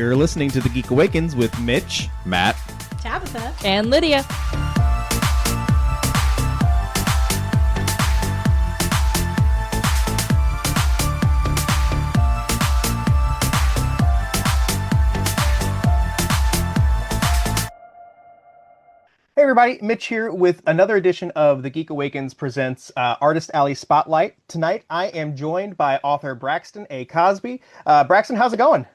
You're listening to The Geek Awakens with Mitch, Matt, Tabitha, and Lydia. Hey everybody, Mitch here with another edition of The Geek Awakens presents Artist Alley Spotlight. Tonight I am joined by author Braxton A. Cosby. Braxton, how's it going?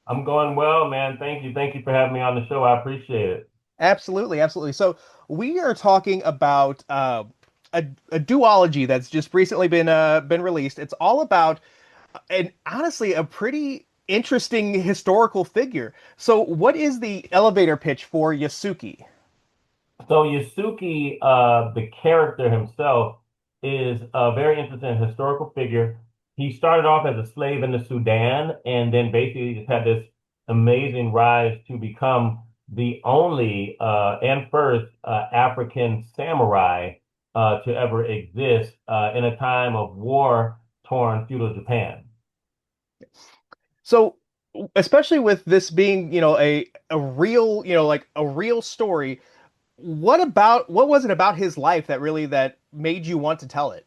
I'm going well, man. Thank you. Thank you for having me on the show. I appreciate it. Absolutely, absolutely. So we are talking about a duology that's just recently been released. It's all about, and honestly, a pretty interesting historical figure. So what is the elevator pitch for Yasuke? So Yasuke, the character himself, is a very interesting historical figure. He started off as a slave in the Sudan and then basically just had this amazing rise to become the only and first African samurai to ever exist in a time of war-torn feudal Japan. So, especially with this being, a real, like a real story, what was it about his life that made you want to tell it?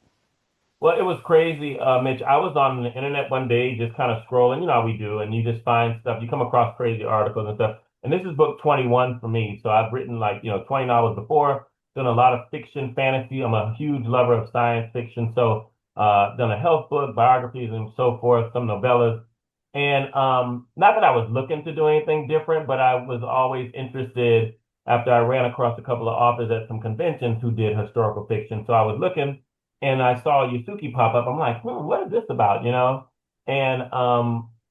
Well, it was crazy, Mitch. I was on the internet one day just kind of scrolling, you know how we do, and you just find stuff. You come across crazy articles and stuff. And this is book 21 for me. So I've written 20 novels before, done a lot of fiction, fantasy. I'm a huge lover of science fiction. So done a health book, biographies and so forth, some novellas. And not that I was looking to do anything different, but I was always interested after I ran across a couple of authors at some conventions who did historical fiction. So I was looking and I saw Yasuke pop up. I'm like, what is this about, And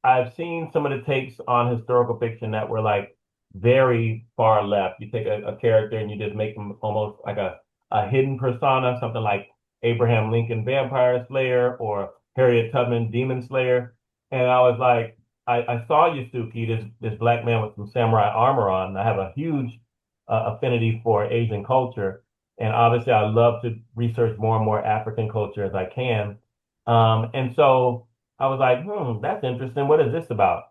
I've seen some of the takes on historical fiction that were like very far left. You take a character and you just make them almost like a hidden persona, something like Abraham Lincoln Vampire Slayer or Harriet Tubman Demon Slayer. And I was like, I saw Yasuke, this black man with some samurai armor on. And I have a huge affinity for Asian culture. And obviously, I love to research more and more African culture as I can. And so I was like, that's interesting. What is this about?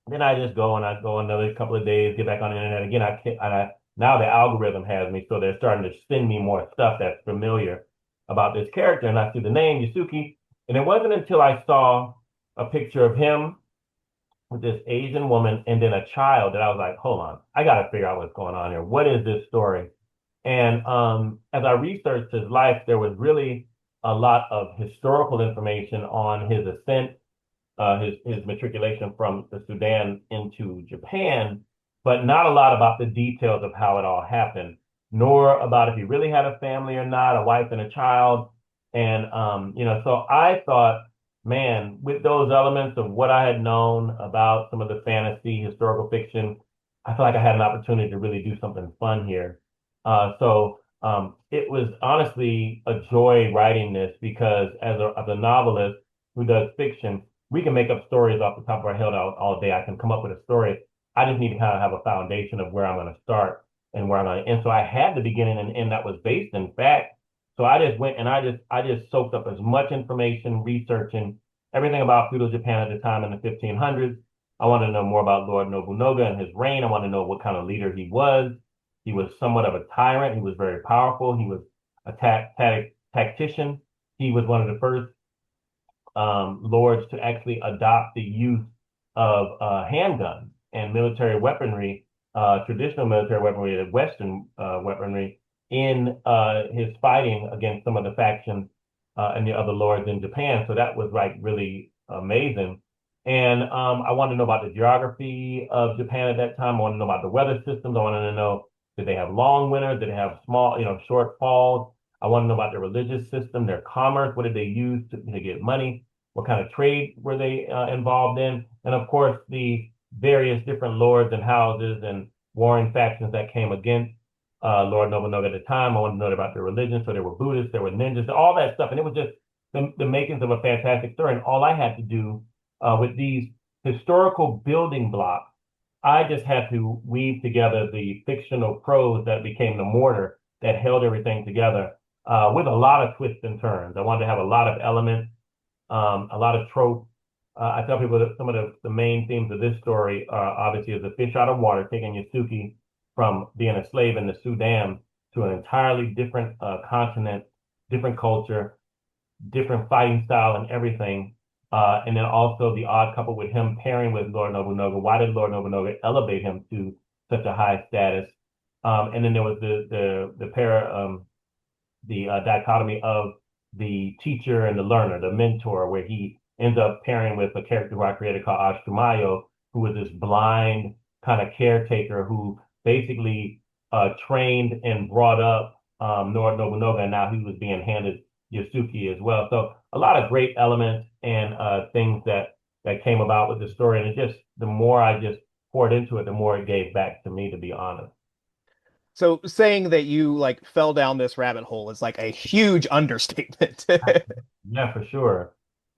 Then I just go and I go another couple of days, get back on the internet again. Now the algorithm has me, so they're starting to send me more stuff that's familiar about this character. And I see the name Yasuke. And it wasn't until I saw a picture of him with this Asian woman and then a child that I was like, hold on, I got to figure out what's going on here. What is this story? And as I researched his life, there was really a lot of historical information on his ascent, his matriculation from the Sudan into Japan, but not a lot about the details of how it all happened, nor about if he really had a family or not, a wife and a child. And so I thought, man, with those elements of what I had known about some of the fantasy, historical fiction, I feel like I had an opportunity to really do something fun here. So it was honestly a joy writing this because as a novelist who does fiction, we can make up stories off the top of our head all day. I can come up with a story. I just need to kind of have a foundation of where I'm going to start and where I'm going to end. So I had the beginning and end that was based in fact. So I just went and I just soaked up as much information, researching everything about feudal Japan at the time in the 1500s. I wanted to know more about Lord Nobunaga and his reign. I wanted to know what kind of leader he was. He was somewhat of a tyrant. He was very powerful. He was a tactician. He was one of the first lords to actually adopt the use of handguns and military weaponry, traditional military weaponry, Western weaponry, in his fighting against some of the factions and the other lords in Japan. So that was like really amazing. And I wanted to know about the geography of Japan at that time. I wanted to know about the weather systems. I wanted to know, did they have long winters? Did they have small, short falls? I want to know about their religious system, their commerce. What did they use to get money? What kind of trade were they involved in? And of course, the various different lords and houses and warring factions that came against Lord Nobunaga at the time. I wanted to know about their religion. So there were Buddhists, there were ninjas, all that stuff. And it was just the makings of a fantastic story. And all I had to do with these historical building blocks, I just had to weave together the fictional prose that became the mortar that held everything together with a lot of twists and turns. I wanted to have a lot of elements, a lot of tropes, I tell people that some of the main themes of this story obviously is the fish out of water, taking Yasuke from being a slave in the Sudan to an entirely different continent, different culture, different fighting style and everything. And then also the odd couple with him pairing with Lord Nobunaga. Why did Lord Nobunaga elevate him to such a high status? And then there was the dichotomy of the teacher and the learner, the mentor, where he ends up pairing with a character who I created called Ashtumayo, who was this blind kind of caretaker who basically trained and brought up Lord Nobunaga, and now he was being handed Yasuke as well. So a lot of great elements and things that came about with the story, and it just the more I just poured into it, the more it gave back to me, to be honest. So saying that you like fell down this rabbit hole is like a huge understatement. Yeah, for sure.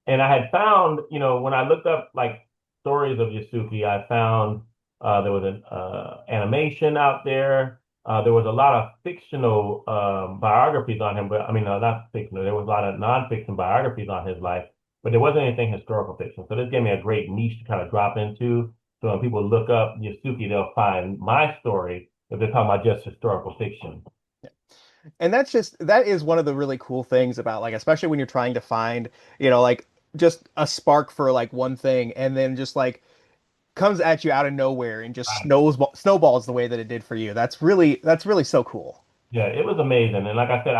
And I had found, when I looked up like stories of Yasuki, I found there was an animation out there. There was a lot of fictional biographies on him, but I mean, not fictional. There was a lot of nonfiction biographies on his life, but there wasn't anything historical fiction. So this gave me a great niche to kind of drop into. So when people look up Yasuki, they'll find my story if they're talking about just historical fiction. And that is one of the really cool things about like especially when you're trying to find, like just a spark for like one thing and then just like comes at you out of nowhere and just snowballs the way that it did for you. That's really so cool. Yeah, it was amazing. And like I said,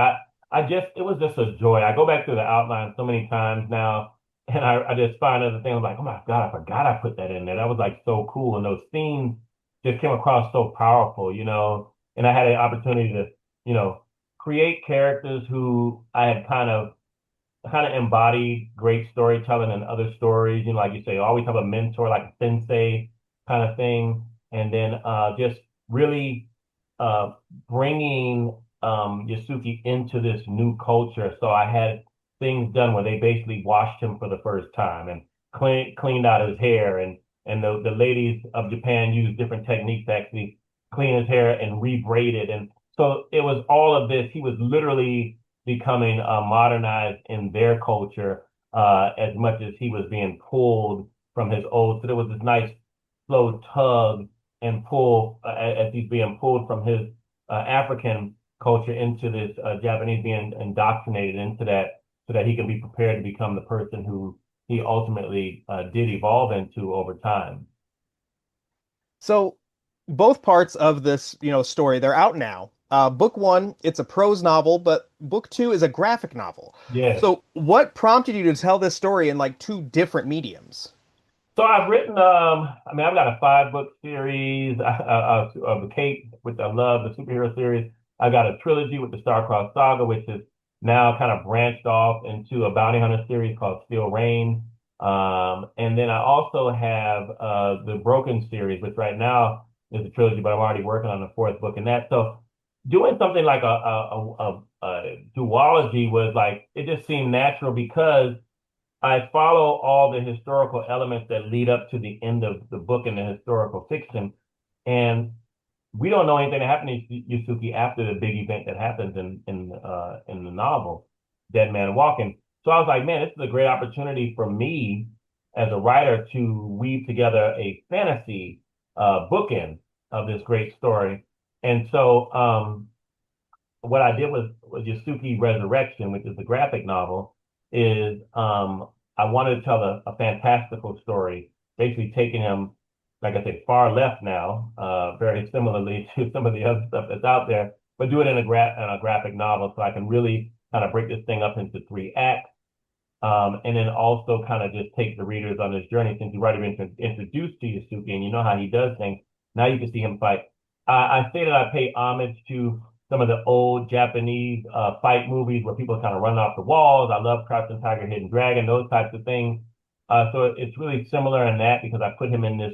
it was just a joy. I go back to the outline so many times now, and I just find other things like, oh my God, I forgot I put that in there. That was like so cool. And those scenes just came across so powerful, and I had an opportunity to, you know, create characters who I had kind of embody great storytelling and other stories. Like you say, always have a mentor, like a sensei kind of thing. And then just really uh, bringing Yasuki into this new culture. So I had things done where they basically washed him for the first time and cleaned out his hair. And the ladies of Japan used different techniques to actually clean his hair and rebraid it. And so it was all of this. He was literally becoming modernized in their culture as much as he was being pulled from his old. So there was this nice slow tug and pull as he's being pulled from his African culture into this Japanese, being indoctrinated into that so that he can be prepared to become the person who he ultimately did evolve into over time. So both parts of this, story, they're out now. Book one, it's a prose novel, but book two is a graphic novel. Yes. So what prompted you to tell this story in like two different mediums? So I've written, I mean, I've got a 5 book series of the Cape, which I love, the superhero series. I got a trilogy with the Star-Crossed Saga, which is now kind of branched off into a bounty hunter series called Steel Rain. And then I also have the Broken series, which right now is a trilogy, but I'm already working on the 4th book in that. So doing something like a duology was like, it just seemed natural because I follow all the historical elements that lead up to the end of the book in the historical fiction. And we don't know anything that happened to Yusuke after the big event that happens in the novel, Dead Man Walking. So I was like, man, this is a great opportunity for me as a writer to weave together a fantasy bookend of this great story. And so what I did was Yasuki Resurrection, which is the graphic novel, is I wanted to tell a fantastical story, basically taking him, like I said, far left now, very similarly to some of the other stuff that's out there, but do it in a graphic novel so I can really kind of break this thing up into 3 acts. And then also kind of just take the readers on this journey since you've already been introduced to Yasuke and you know how he does things. Now you can see him fight. I say that I pay homage to some of the old Japanese fight movies where people kind of run off the walls. I love Crouching Tiger, Hidden Dragon, those types of things. So it's really similar in that because I put him in this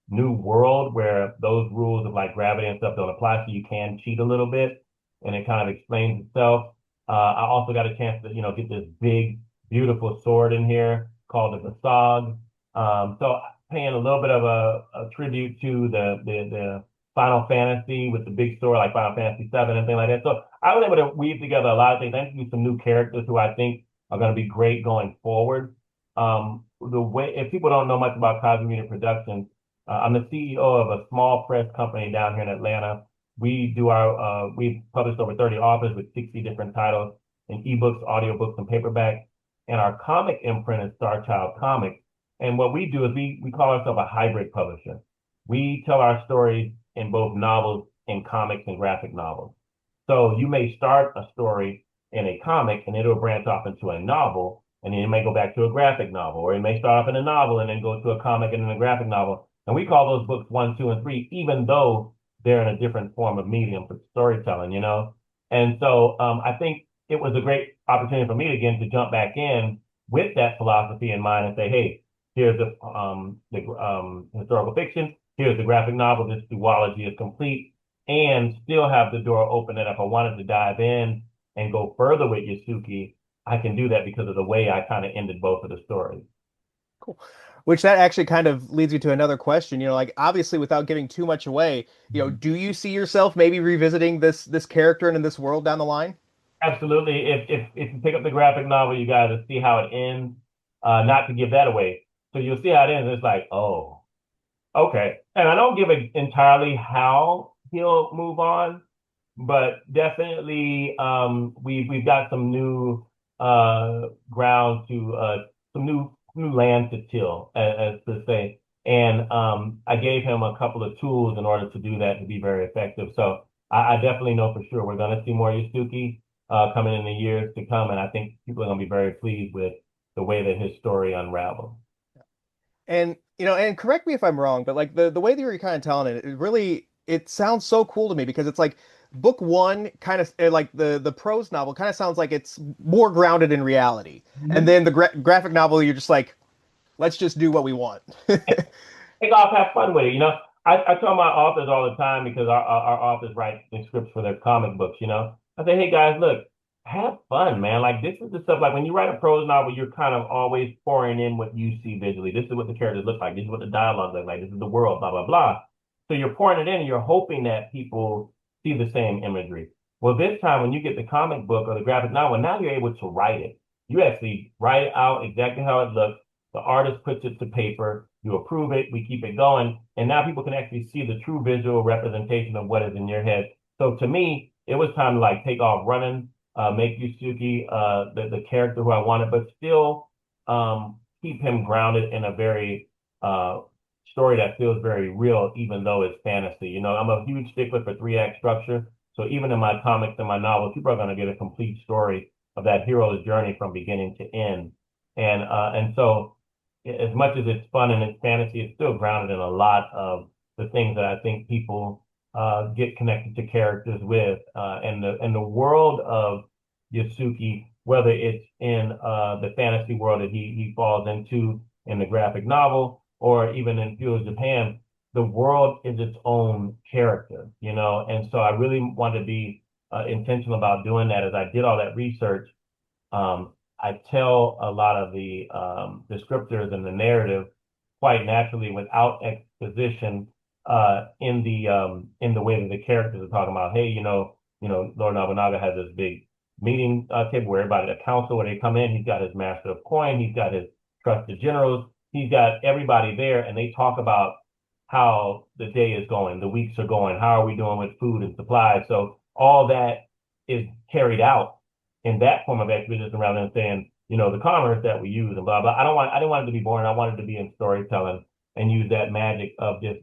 new world where those rules of like gravity and stuff don't apply, so you can cheat a little bit, and it kind of explains itself. I also got a chance to get this big beautiful sword in here called the Basag. So paying a little bit of a tribute to the Final Fantasy with the big sword like Final Fantasy 7 and things like that. So I was able to weave together a lot of things. I introduced some new characters who I think are going to be great going forward. The way, if people don't know much about Cosby Media Productions, I'm the CEO of a small press company down here in Atlanta. We've published over 30 authors with 60 different titles in ebooks, audiobooks, and paperback. And our comic imprint is Star Child Comics. And what we do is we call ourselves a hybrid publisher. We tell our stories in both novels and comics and graphic novels. So you may start a story in a comic and it'll branch off into a novel, and then it may go back to a graphic novel, or it may start off in a novel and then go to a comic and then a graphic novel. And we call those books one, two, and three, even though they're in a different form of medium for storytelling, you know? And so I think it was a great opportunity for me again to jump back in with that philosophy in mind and say, hey, here's the historical fiction, here's the graphic novel, this duology is complete, and still have the door open that if I wanted to dive in and go further with Yasuke, I can do that because of the way I kind of ended both of the stories. Cool. Which that actually kind of leads me to another question. Like obviously without giving too much away, do you see yourself maybe revisiting this character and in this world down the line? Absolutely. If you pick up the graphic novel, you got to see how it ends. Not to give that away. So you'll see how it ends. It's like, oh, okay. And I don't give it entirely how he'll move on, but definitely we've got some new ground to some new land to till, as to say. And I gave him a couple of tools in order to do that to be very effective. So I definitely know for sure we're going to see more Yasuki coming in the years to come, and I think people are going to be very pleased with the way that his story unravels. And and correct me if I'm wrong, but like the way that you're kind of telling it, it sounds so cool to me because it's like book one kind of like the prose novel kind of sounds like it's more grounded in reality, and Mhm. then the graphic novel you're just like, let's just do what we want. Take off, have fun with it. I tell my authors all the time because our authors write the scripts for their comic books. I say, hey guys, look, have fun, man. Like this is the stuff. Like when you write a prose novel, you're kind of always pouring in what you see visually. This is what the characters look like. This is what the dialogue looks like. This is the world. Blah blah blah. So you're pouring it in, and you're hoping that people see the same imagery. Well, this time when you get the comic book or the graphic novel, now you're able to write it. You actually write it out exactly how it looks. The artist puts it to paper, you approve it, we keep it going, and now people can actually see the true visual representation of what is in your head. So to me, it was time to like take off running, make Yusuke the character who I wanted, but still keep him grounded in a very story that feels very real, even though it's fantasy. I'm a huge stickler for three-act structure. So even in my comics and my novels, people are going to get a complete story of that hero's journey from beginning to end. And so as much as it's fun and it's fantasy, it's still grounded in a lot of the things that I think people get connected to characters with. And the world of Yasuki, whether it's in the fantasy world that he falls into in the graphic novel, or even in Fuel Japan, the world is its own character. And so I really wanted to be intentional about doing that as I did all that research. I tell a lot of the descriptors and the narrative quite naturally without exposition in the way that the characters are talking about. Hey, Lord Nobunaga has this big meeting table where everybody, a council where they come in. He's got his master of coin. He's got his trusted generals. He's got everybody there, and they talk about how the day is going, the weeks are going, how are we doing with food and supplies. So all that is carried out in that form of exposition rather than saying, the commerce that we use and blah blah. I didn't want it to be boring. I wanted to be in storytelling and use that magic of just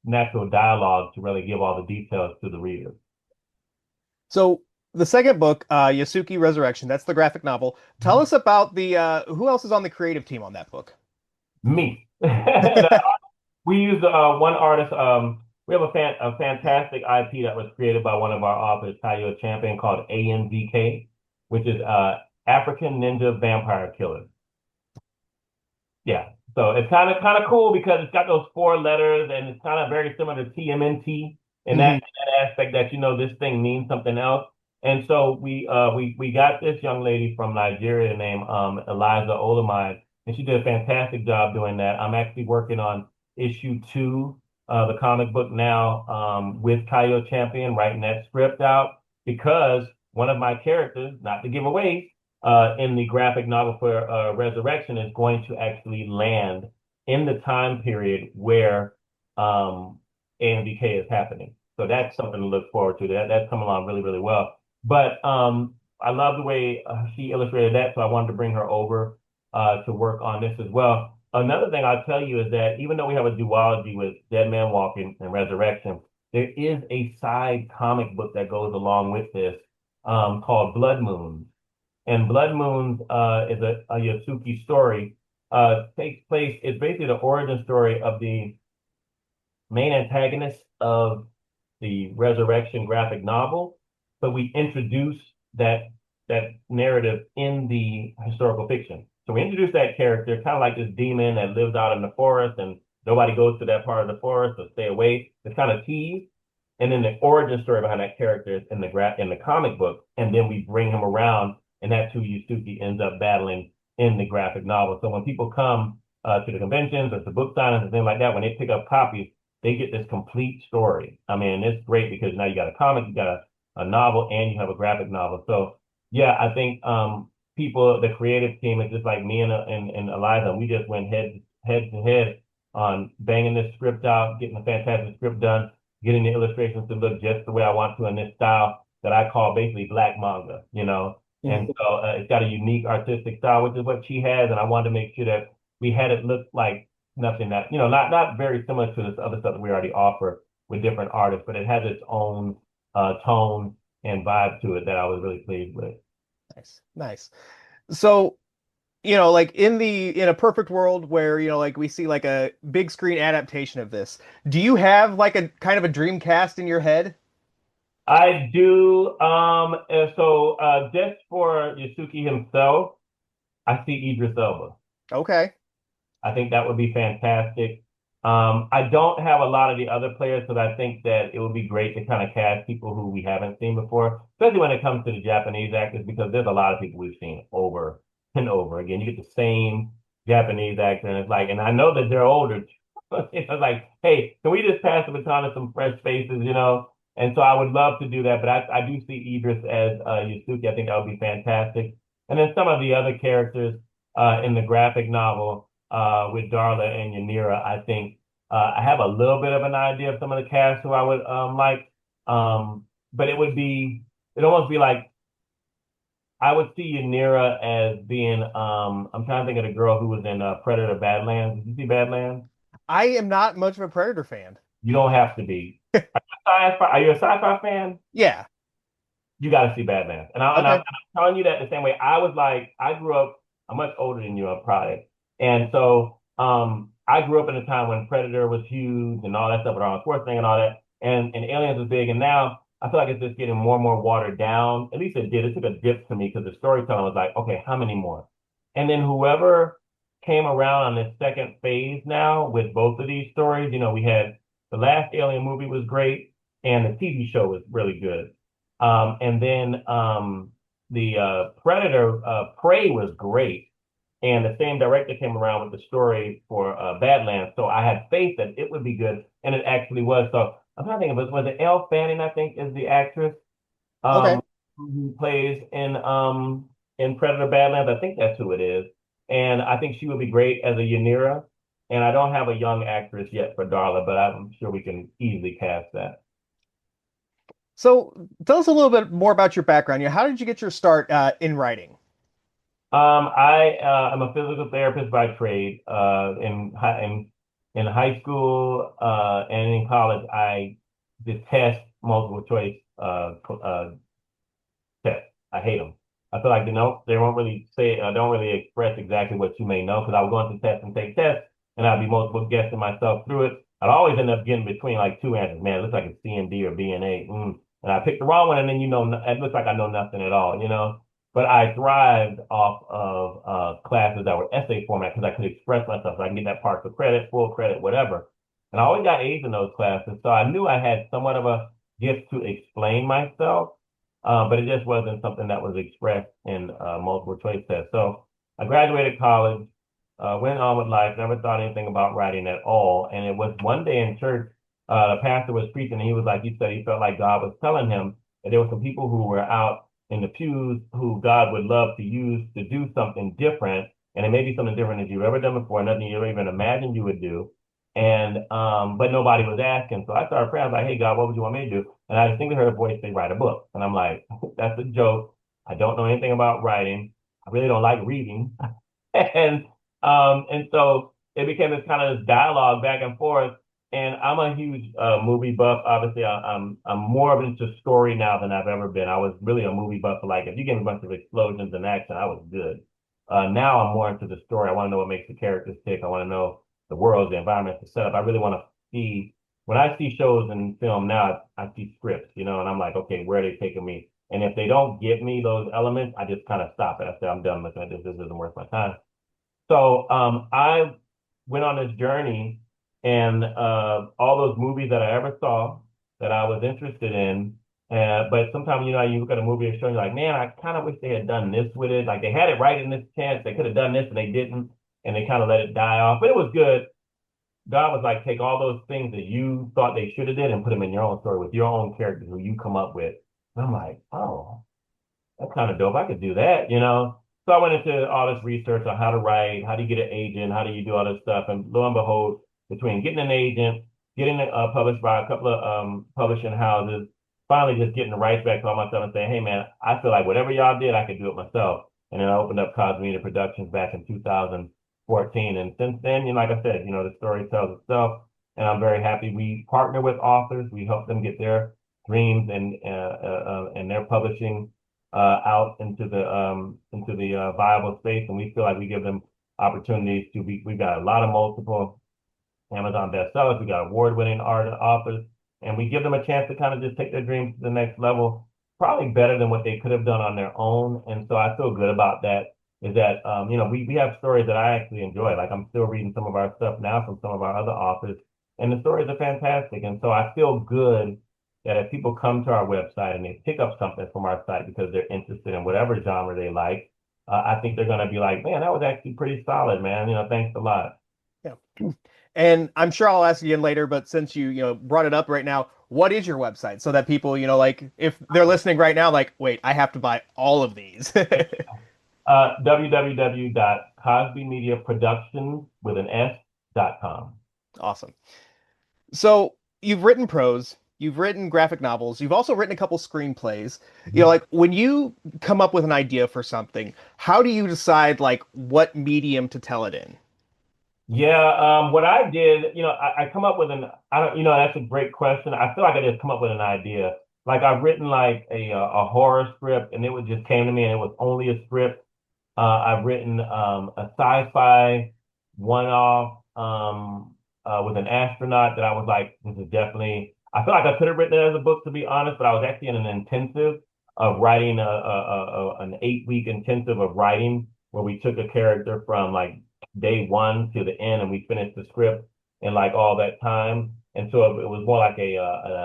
natural dialogue to really give all the details to the reader. So the second book, Yasuki Resurrection, that's the graphic novel. Tell us about the who else is on the creative team on that book? Me. We use one artist. We have a fantastic IP that was created by one of our authors, Tayo Champion, called ANVK, which is African Ninja Vampire Killer. Yeah. So it's kind of cool because it's got those four letters and it's kind of very similar to TMNT in that, Mhm. in that aspect that this thing means something else. And so we got this young lady from Nigeria named Eliza Olamide, and she did a fantastic job doing that. I'm actually working on issue two, the comic book now, with Kaio Champion, writing that script out because one of my characters, not to give away, in the graphic novel for Resurrection is going to actually land in the time period where AMDK is happening. So that's something to look forward to. That's come along really, really well. But I love the way she illustrated that, so I wanted to bring her over to work on this as well. Another thing I'll tell you is that even though we have a duology with Dead Man Walking and Resurrection, there is a side comic book that goes along with this called Blood Moon. And Blood Moons is a Yasuke story. Takes place, it's basically the origin story of the main antagonist of the Resurrection graphic novel, but we introduce that narrative in the historical fiction. So we introduce that character, kind of like this demon that lives out in the forest and nobody goes to that part of the forest, so stay away. It's kind of teased. And then the origin story behind that character is in the comic book, and then we bring him around, and that's who Yusuke ends up battling in the graphic novel. So when people come to the conventions or to book signings and things like that, when they pick up copies, they get this complete story. I mean, it's great because now you got a comic, you got a novel, and you have a graphic novel. So yeah, I think people, the creative team is just like me and Eliza. We just went head to head on banging this script out, getting a fantastic script done, getting the illustrations to look just the way I want to in this style that I call basically black manga, you know. And Mhm. so it's got a unique artistic style, which is what she has, and I wanted to make sure that we had it look like nothing that, you know, not very similar to this other stuff that we already offer with different artists, but it has its own tone and vibe to it that I was really pleased with. Nice, nice. So, like in a perfect world where, like we see like a big screen adaptation of this, do you have like a kind of a dream cast in your head? I do. Just for Yasuki himself, I see Idris Elba. Okay. I think that would be fantastic. I don't have a lot of the other players because I think that it would be great to kind of cast people who we haven't seen before, especially when it comes to the Japanese actors, because there's a lot of people we've seen over and over again. You get the same Japanese actor, and it's like, and I know that they're older. It's like, hey, can we just pass the baton to some fresh faces, you know? And so I would love to do that, but I do see Idris as Yusuke. I think that would be fantastic. And then some of the other characters in the graphic novel with Darla and Yanira. I think I have a little bit of an idea of some of the cast who I would like, but it'd almost be like I would see Yanira as being I'm trying to think of the girl who was in Predator Badlands. Did you see Badlands? I am not much of a Predator fan. You don't have to be. Are you a sci-fi fan? Yeah. You got to see Badlands. And I'm Okay. telling you that the same way. I was like, I grew up, I'm much older than you, I'm probably. And so I grew up in a time when Predator was huge and all that stuff with Arnold Schwarzenegger and all that. And Aliens was big. And now I feel like it's just getting more and more watered down. At least it did. It took a dip to me because the storytelling was like, okay, how many more? And then whoever came around on this second phase now with both of these stories, you know, we had the last Alien movie was great and the TV show was really good. And then the Predator Prey was great, and the same director came around with the story for Badlands. So I had faith that it would be good, and it actually was. So I'm trying to think of it. Was it Elle Fanning? I think is the actress Okay. who plays in Predator Badlands. I think that's who it is, and I think she would be great as a Yanira. And I don't have a young actress yet for Darla, but I'm sure we can easily cast that. So tell us a little bit more about your background. How did you get your start in writing? I am a physical therapist by trade. In high school and in college, I detest multiple choice tests. I hate them. I feel like they won't really say, don't really express exactly what you may know because I would go into tests and take tests, and I'd be multiple guessing myself through it. I'd always end up getting between like two answers. Man, it looks like it's C and D or B and A. And I picked the wrong one, and then it looks like I know nothing at all. You know. But I thrived off of classes that were essay format because I could express myself. So I can get that partial credit, full credit, whatever. And I always got A's in those classes. So I knew I had somewhat of a gift to explain myself, but it just wasn't something that was expressed in multiple choice tests. So I graduated college, went on with life, never thought anything about writing at all. And it was one day in church, the pastor was preaching, and he was like, he said he felt like God was telling him that there were some people who were out in the pews who God would love to use to do something different. And it may be something different that you've ever done before, nothing you ever even imagined you would do. And but nobody was asking. So I started praying, I was like, hey God, what would you want me to do? And I distinctly heard a voice say, write a book. And I'm like, that's a joke. I don't know anything about writing. I really don't like reading. and and so it became this kind of this dialogue back and forth. And I'm a huge movie buff. Obviously, I'm more into story now than I've ever been. I was really a movie buff. Like if you give me a bunch of explosions and action, I was good. Now I'm more into the story. I want to know what makes the characters tick. I want to know the world, the environment, the setup. I really want to see when I see shows and film now. I see scripts, you know, and I'm like, okay, where are they taking me? And if they don't give me those elements, I just kind of stop it. I say, I'm done looking at this. This isn't worth my time. So I went on this journey, and all those movies that I ever saw that I was interested in. But sometimes, you know, you look at a movie and show, you're like, man, I kind of wish they had done this with it. Like they had it right in this chance. They could have done this and they didn't. And they kind of let it die off. But it was good. God was like, take all those things that you thought they should have did and put them in your own story with your own characters who you come up with. And I'm like, oh, that's kind of dope. I could do that, you know? So I went into all this research on how to write, how do you get an agent, how do you do all this stuff? And lo and behold, between getting an agent, getting it published by a couple of publishing houses, finally just getting the rights back to all myself and saying, hey man, I feel like whatever y'all did, I could do it myself. And then I opened up Cosby Media Productions back in 2014. And since then, you know, like I said, you know, the story tells itself. And I'm very happy. We partner with authors. We help them get their dreams and their publishing out into the viable space, and we feel like we give them opportunities to be. We've got a lot of multiple Amazon bestsellers. We got award-winning art authors, and we give them a chance to kind of just take their dreams to the next level, probably better than what they could have done on their own. And so I feel good about that. Is that you know we have stories that I actually enjoy. Like I'm still reading some of our stuff now from some of our other authors, and the stories are fantastic. And so I feel good that if people come to our website and they pick up something from our site because they're interested in whatever genre they like, I think they're going to be like, man, that was actually pretty solid, man. You know, thanks a lot. Yeah. And I'm sure I'll ask you again later, but since you brought it up right now, what is your website so that people, like if they're listening right now, like, wait, I have to buy all of these. www.cosbymediaproductions with an S.com. Awesome. So you've written prose, you've written graphic novels, you've also written a couple screenplays. Like when you come up with an idea for something, how do you decide like what medium to tell it in? Yeah, what I did, you know, I come up with I don't, you know, that's a great question. I feel like I just come up with an idea. Like I've written like a horror script and it would just came to me and it was only a script. I've written a sci-fi one-off with an astronaut that I was like, this is definitely. I feel like I could have written it as a book to be honest, but I was actually in an intensive of writing an 8-week intensive of writing where we took a character from like day one to the end and we finished the script in like all that time. And so it was more like an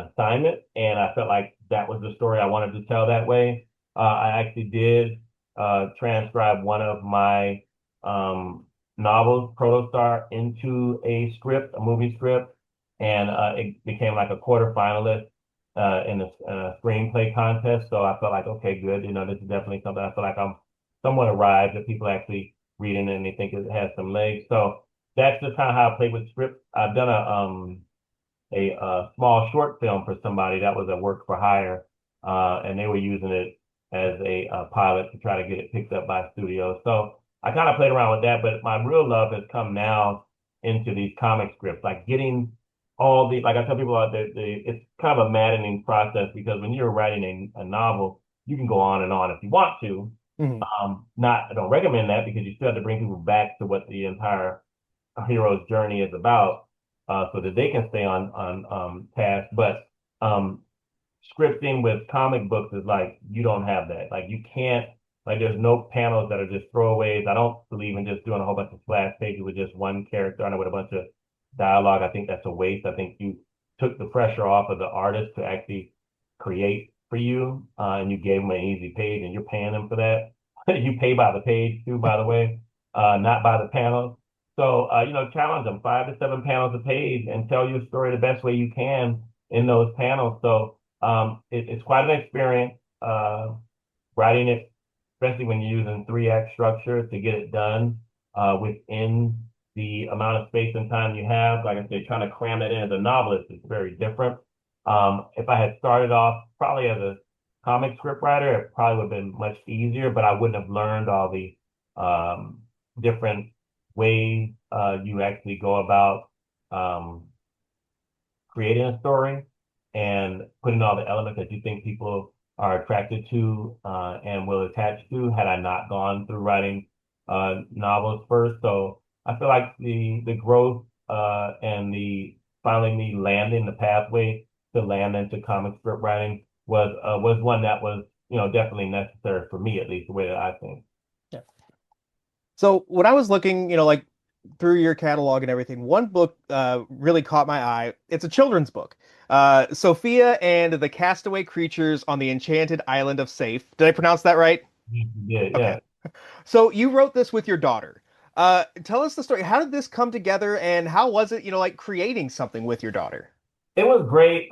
assignment, and I felt like that was the story I wanted to tell that way. I actually did transcribe one of my novels, Protostar, into a script, a movie script, and it became like a quarter finalist in the screenplay contest. So I felt like, okay, good. You know, this is definitely something I feel like I'm somewhat arrived that people actually reading it and they think it has some legs. So that's just kind of how I play with scripts. I've done a small short film for somebody that was a work for hire, and they were using it as a pilot to try to get it picked up by studios. So I kind of played around with that, but my real love has come now into these comic scripts, like getting all the, like I tell people out there, it's kind of a maddening process because when you're writing a novel, you can go on and on if you want to. Mhm. Not, I don't recommend that because you still have to bring people back to what the entire hero's journey is about, so that they can stay on task. But um, scripting with comic books is like you don't have that. Like you can't like there's no panels that are just throwaways. I don't believe in just doing a whole bunch of splash pages with just one character on it with a bunch of dialogue. I think that's a waste. I think you took the pressure off of the artist to actually create for you, and you gave them an easy page, and you're paying them for that. You pay by the page too, by the way, not by the panels. So you know, challenge them 5 to 7 panels a page and tell your story the best way you can in those panels. So it's quite an experience. writing it, especially when you're using three act structure to get it done within the amount of space and time you have. Like I said, trying to cram that in as a novelist is very different. If I had started off probably as a comic script writer, it probably would have been much easier, but I wouldn't have learned all the um, different ways you actually go about um, creating a story and putting all the elements that you think people are attracted to and will attach to had I not gone through writing novels first. So I feel like the growth and the finally me landing the pathway to land into comic script writing was one that was, you know, definitely necessary for me, at least the way that I think. Yeah. So when I was looking, like through your catalog and everything, one book really caught my eye. It's a children's book. Sophia and the Castaway Creatures on the Enchanted Island of Safe. Did I pronounce that right? Yeah, Okay. yeah. So you wrote this with your daughter. Tell us the story. How did this come together and how was it, like creating something with your daughter? It was great.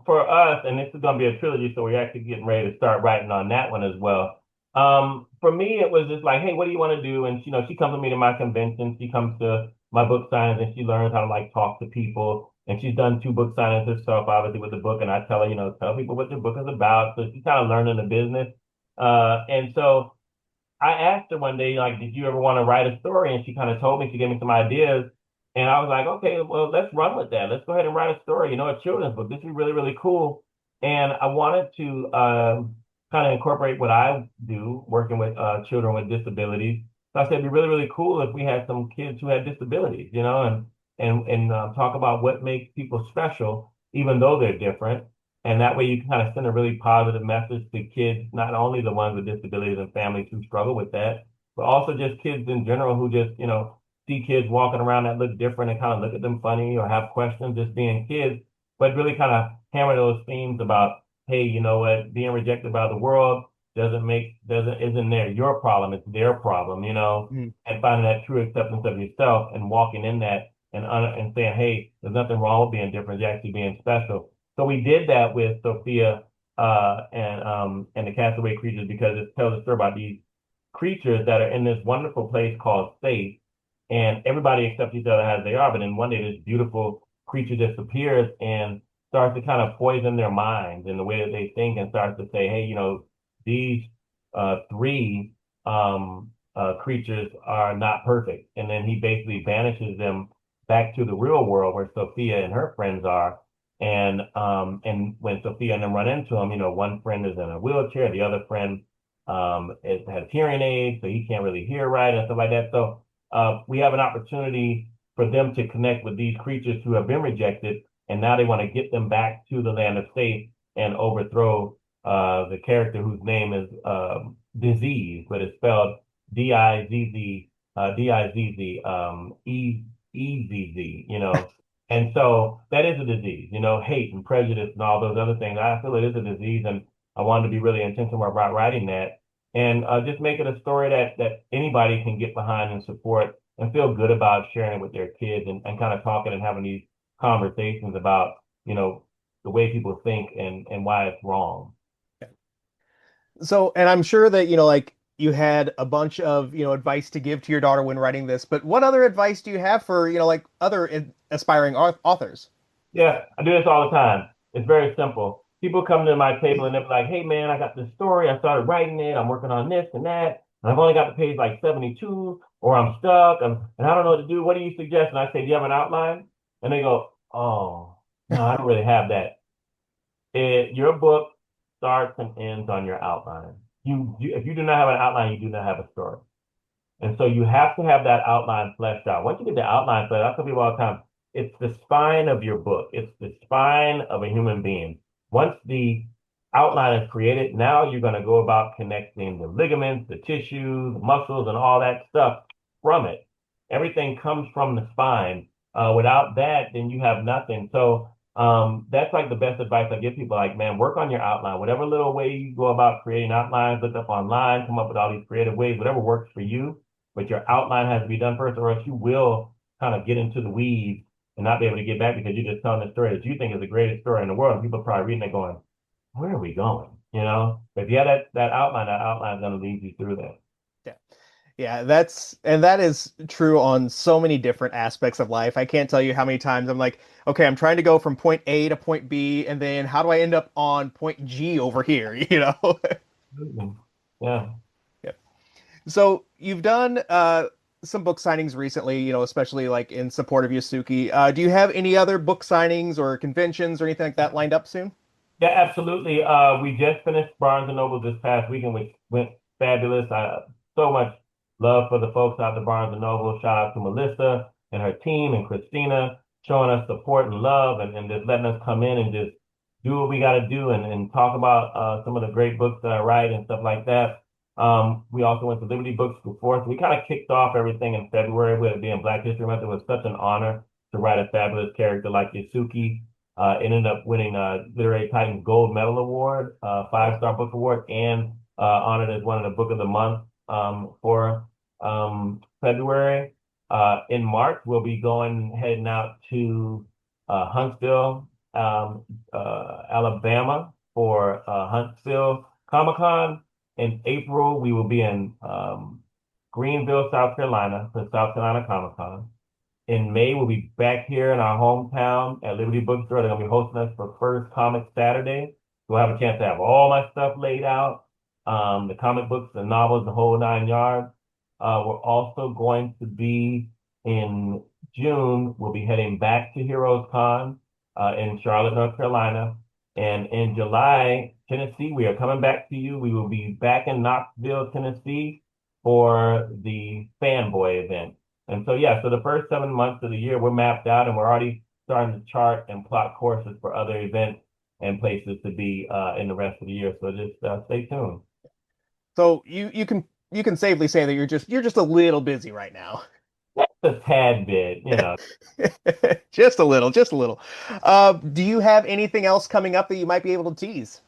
For us, and this is going to be a trilogy, so we're actually getting ready to start writing on that one as well. For me, it was just like, hey, what do you want to do? And she comes with me to my conventions. She comes to my book signings, and she learns how to like talk to people. And she's done two book signings herself, obviously with the book. And I tell her, tell people what your book is about. So she's kind of learning the business. And so I asked her one day, like, did you ever want to write a story? And she kind of told me, she gave me some ideas. And I was like, okay, well, let's run with that. Let's go ahead and write a story, a children's book. This is really, really cool. And I wanted to kind of incorporate what I do working with children with disabilities. So I said, it'd be really, really cool if we had some kids who had disabilities, and talk about what makes people special, even though they're different. And that way you can kind of send a really positive message to kids, not only the ones with disabilities and families who struggle with that, but also just kids in general who just, see kids walking around that look different and kind of look at them funny or have questions just being kids, but really kind of hammer those themes about, hey, you know what, being rejected by the world isn't there your problem, it's their problem, Mhm. and finding that true acceptance of yourself and walking in that and saying, hey, there's nothing wrong with being different, you're actually being special. So we did that with Sophia and the Castaway Creatures because it tells a story about these creatures that are in this wonderful place called Safe, and everybody accepts each other as they are. But then one day, this beautiful creature disappears and starts to kind of poison their minds and the way that they think, and starts to say, hey, these three creatures are not perfect. And then he basically banishes them back to the real world where Sophia and her friends are. And when Sophia and them run into him, one friend is in a wheelchair, the other friend has hearing aids, so he can't really hear right and stuff like that. So we have an opportunity for them to connect with these creatures who have been rejected, and now they want to get them back to the land of faith and overthrow the character whose name is Disease, but it's spelled Dizz, Ezz, And so that is a disease, hate and prejudice and all those other things. I feel it is a disease, and I wanted to be really intentional about writing that and just make it a story that anybody can get behind and support and feel good about sharing it with their kids and kind of talking and having these conversations about, the way people think and why it's wrong. So, and I'm sure that, like you had a bunch of, advice to give to your daughter when writing this, but what other advice do you have for, like other aspiring authors? Yeah, I do this all the time. It's very simple. People come to my table and they're like, hey man, I got this story. I started writing it. I'm working on this and that. And I've only got to page like 72 or I'm stuck and I don't know what to do. What do you suggest? And I say, do you have an outline? And they go, oh, no, I don't really have that. Your book starts and ends on your outline. If you do not have an outline, you do not have a story. And so you have to have that outline fleshed out. Once you get the outline fleshed out, I tell people all the time, it's the spine of your book. It's the spine of a human being. Once the outline is created, now you're going to go about connecting the ligaments, the tissues, the muscles, and all that stuff from it. Everything comes from the spine. Without that, then you have nothing. So that's like the best advice I give people. Like, man, work on your outline. Whatever little way you go about creating outlines, look up online, come up with all these creative ways, whatever works for you, but your outline has to be done first, or else you will kind of get into the weeds and not be able to get back because you're just telling a story that you think is the greatest story in the world. And people are probably reading it going, where are we going? you know. But if you have that outline's going to lead you through that. Yeah. Yeah, that is true on so many different aspects of life. I can't tell you how many times I'm like, okay, I'm trying to go from point A to point B, and then how do I end up on point G over here, you know? Absolutely. Yeah. Yeah. So you've done some book signings recently, you know, especially like in support of Yasuke. Do you have any other book signings or conventions or anything like that lined up soon? Yeah, absolutely. We just finished Barnes and Noble this past weekend, which went fabulous. So much love for the folks out at Barnes and Noble. Shout out to Melissa and her team and Christina showing us support and love and just letting us come in and just do what we got to do and talk about some of the great books that I write and stuff like that. We also went to Liberty Books before, so we kind of kicked off everything in February with it being Black History Month. It was such an honor to write a fabulous character like Yasuke. Ended up winning Literary Titans Gold Medal Award, five-star book award, and honored as one of the Book of the Month for February. In March, we'll be heading out to Huntsville, Alabama for Huntsville Comic-Con. In April, we will be in Greenville, South Carolina for South Carolina Comic-Con. In May, we'll be back here in our hometown at Liberty Bookstore. They're going to be hosting us for First Comic Saturday. We'll have a chance to have all my stuff laid out, the comic books, the novels, the whole nine yards. We're also going to be in June. We'll be heading back to Heroes Con in Charlotte, North Carolina. And in July, Tennessee, we are coming back to you. We will be back in Knoxville, Tennessee for the Fanboy event. And so, yeah, so the first 7 months of the year, we're mapped out and we're already starting to chart and plot courses for other events and places to be in the rest of the year. So just stay tuned. So you can safely say that you're just a little busy right now. Just a tad bit, you know. Just a little, just a little. Do you have anything else coming up that you might be able to tease?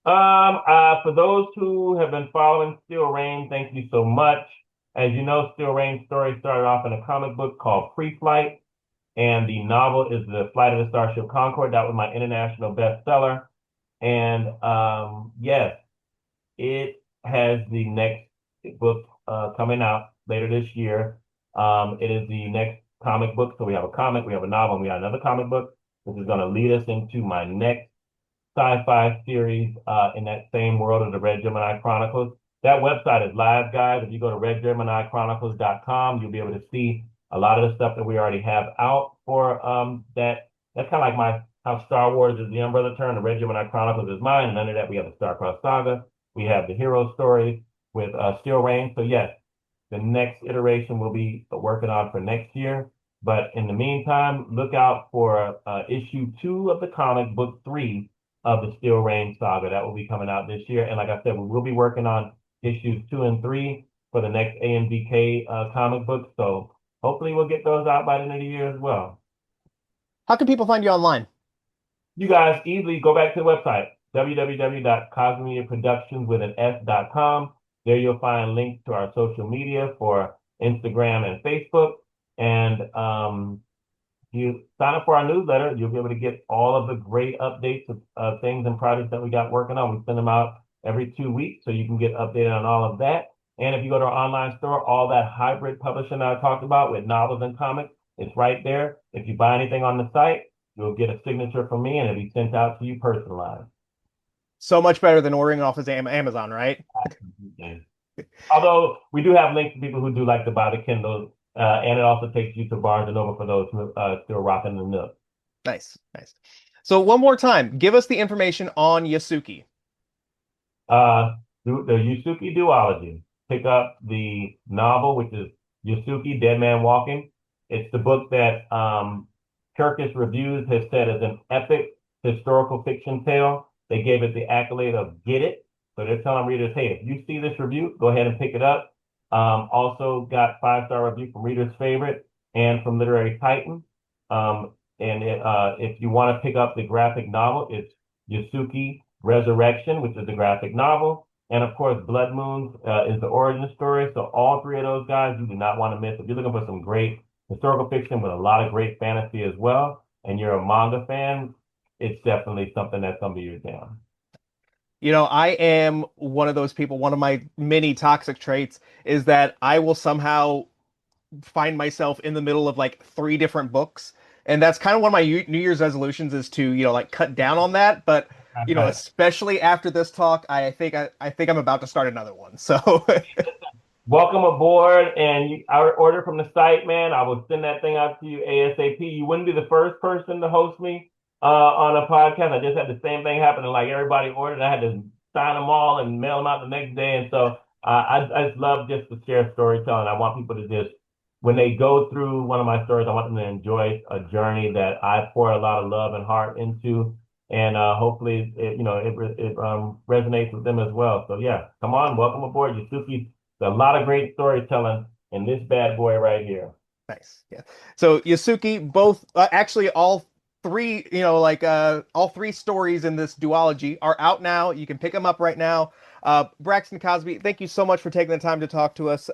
For those who have been following Steel Rain, thank you so much. As you know, Steel Rain's story started off in a comic book called Pre-Flight, and the novel is The Flight of the Starship Concorde. That was my international bestseller. And yes, it has the next book coming out later this year. It is the next comic book. So we have a comic, we have a novel, and we have another comic book, which is going to lead us into my next sci-fi series in that same world of the Red Gemini Chronicles. That website is live, guys. If you go to redgeminichronicles.com, you'll be able to see a lot of the stuff that we already have out for that. That's kind of like my how Star Wars is the umbrella term. The Red Gemini Chronicles is mine, and under that we have the Star-Crossed Saga. We have the hero stories with Steel Rain. So yes, the next iteration we'll be working on for next year. But in the meantime, look out for issue 2 of the comic, book 3 of the Steel Rain saga. That will be coming out this year. And like I said, we will be working on issues 2 and 3 for the next AMVK comic book. So hopefully we'll get those out by the end of the year as well. How can people find you online? You guys easily go back to the website, www.cosmediaproductions with an S.com. There you'll find links to our social media for Instagram and Facebook. And you sign up for our newsletter, you'll be able to get all of the great updates of things and projects that we got working on. We send them out every 2 weeks, so you can get updated on all of that. And if you go to our online store, all that hybrid publishing that I talked about with novels and comics, it's right there. If you buy anything on the site, you'll get a signature from me and it'll be sent out to you personalized. So much better than ordering off of Amazon, right? Absolutely. Although we do have links to people who do like to buy the Kindles, and it also takes you to Barnes and Noble for those who still rocking the Nook. Nice, nice. So one more time, give us the information on Yasuke. The Yasuke duology. Pick up the novel, which is Yasuke, Dead Man Walking. It's the book that Turkish Reviews has said is an epic historical fiction tale. They gave it the accolade of Get It. So they're telling readers, hey, if you see this review, go ahead and pick it up. Also got 5-star review from Reader's Favorite and from Literary Titan. If you want to pick up the graphic novel, it's Yasuke Resurrection, which is the graphic novel. And of course, Blood Moons is the origin story. So all three of those guys you do not want to miss. If you're looking for some great historical fiction with a lot of great fantasy as well, and you're a manga fan, it's definitely something that's going to be your jam. I am one of those people. One of my many toxic traits is that I will somehow find myself in the middle of like three different books. And that's kind of one of my New Year's resolutions is to, like cut down on that. But, especially after this talk, I think I'm about to start another one. So Welcome aboard, and our order from the site, man. I will send that thing out to you ASAP. You wouldn't be the first person to host me on a podcast. I just had the same thing happen, and like everybody ordered, I had to sign them all and mail them out the next day. And so I just love just to share storytelling. I want people to just, when they go through one of my stories, I want them to enjoy a journey that I pour a lot of love and heart into. And hopefully, it resonates with them as well. So yeah, come on, welcome aboard, Yasuke. A lot of great storytelling in this bad boy right here. nice. Yeah. So Yasuki, both actually all three, all three stories in this duology are out now. You can pick them up right now. Braxton Cosby, thank you so much for taking the time to talk to us.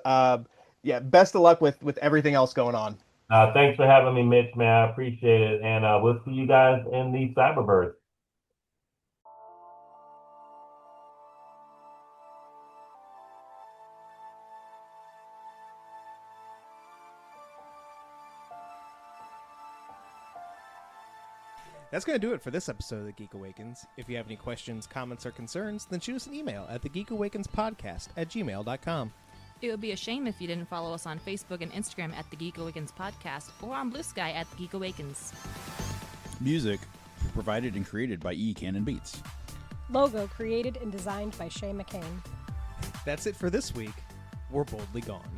Yeah, best of luck with everything else going on. Thanks for having me, Mitch, man. I appreciate it. And we'll see you guys in the cyberverse. That's going to do it for this episode of The Geek Awakens. If you have any questions, comments, or concerns, then shoot us an email at thegeekawakenspodcast@gmail.com. It would be a shame if you didn't follow us on Facebook and Instagram at The Geek Awakens Podcast or on Blue Sky at The Geek Awakens. Music provided and created by E. Cannon Beats. Logo created and designed by Shay McCain. That's it for this week. We're boldly gone.